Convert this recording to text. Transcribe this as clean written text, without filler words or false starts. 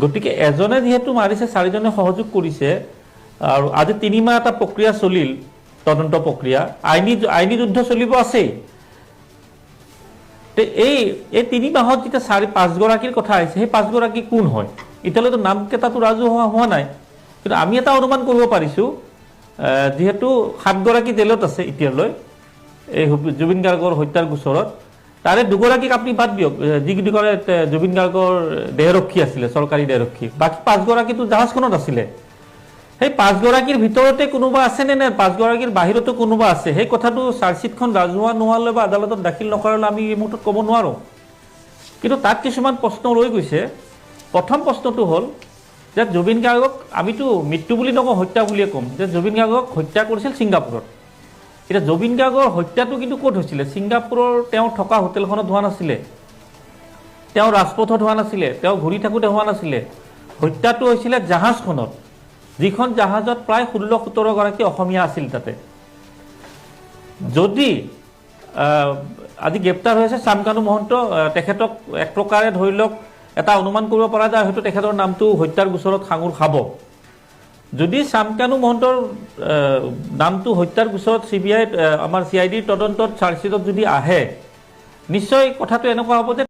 গতিকে এজনে যেহেতু মাৰিছে চাৰিজনে সহযোগ কৰিছে আৰু আজি 3 মাহ এটা প্ৰক্ৰিয়া চলিল তদন্ত প্ৰক্ৰিয়া আইনী যুদ্ধ চলিব আছে তে এই 3 মাহত যেটা 4-5 গৰাকীৰ কথা আহিছে সেই 5 গৰাকী কোন হয় এতিয়ালৈতো নাম কেইটাতো ৰাজহুৱা হোৱা নাই কিন্তু আমি এটা অনুমান কৰিব পাৰিছো যেহেতু 7 গৰাকী জেলত আছে এতিয়ালৈ এই জুবিন গাৰ্গৰ হত্যাৰ গোচৰত তাৰে 2 গৰাকীক আপুনি বাদ দিয়ক যিগিসকলে জুবিন গাৰ্গৰ দেহৰক্ষী আছিল চৰকাৰী দেহৰক্ষী বাকি 5 গৰাকীটো জাহাজখনত আছিল সেই 5 গৰাকীৰ ভিতৰতে কোনোবা আছে নে 5 গৰাকীৰ বাহিৰতো কোনোবা আছে সেই কথাটো চাৰ্জশিটখন ৰাজহুৱা নোহালে বা আদালতত দাখিল নকৰালে আমি এই মুহূৰ্তত ক'ব নোৱাৰো কিন্তু তাত কিছুমান প্ৰশ্ন ৰৈ গৈছে প্ৰথম প্ৰশ্নটো হ'ল যে জুবিন গাৰ্গক আমিতো মৃত্যু বুলি নকওঁ হত্যা বুলিয়ে ক'ম যে জুবিন গাৰ্গক হত্যা কৰিছিল ছিংগাপুৰত এটা জুবিন গাৰ্গৰ হত্যাটো কিন্তু ক'ত হৈছিল ছিংগাপুৰৰ তেওঁ থকা হোটেলখনত হোৱা নাছিল তেওঁ ৰাজপথত হোৱা নাছিল তেওঁ ঘূৰি থাকোতে হোৱা নাছিল হত্যাটো হৈছিল জাহাজখনত যিখন জাহাজত প্ৰায় 16-17 গৰাকী অসমীয়া আছিল তাতে যদি আজি গ্ৰেপ্তাৰ হৈছে চামকানু মহন্ত তেখেতক এক প্ৰকাৰে ধৰি লওক এটা অনুমান কৰিব পৰা যায় হয়তো তেখেতৰ নামটো হত্যাৰ গোচৰত সাঙুৰ খাব যদি চামকানু মহন্তৰ নামটো হত্যাৰ গোচৰত সিবিআই আমাৰ সিআইডিৰ তদন্তত চাৰ্জশিটত যদি আহে নিশ্চয় কথাটো এনেকুৱা হ'ব যে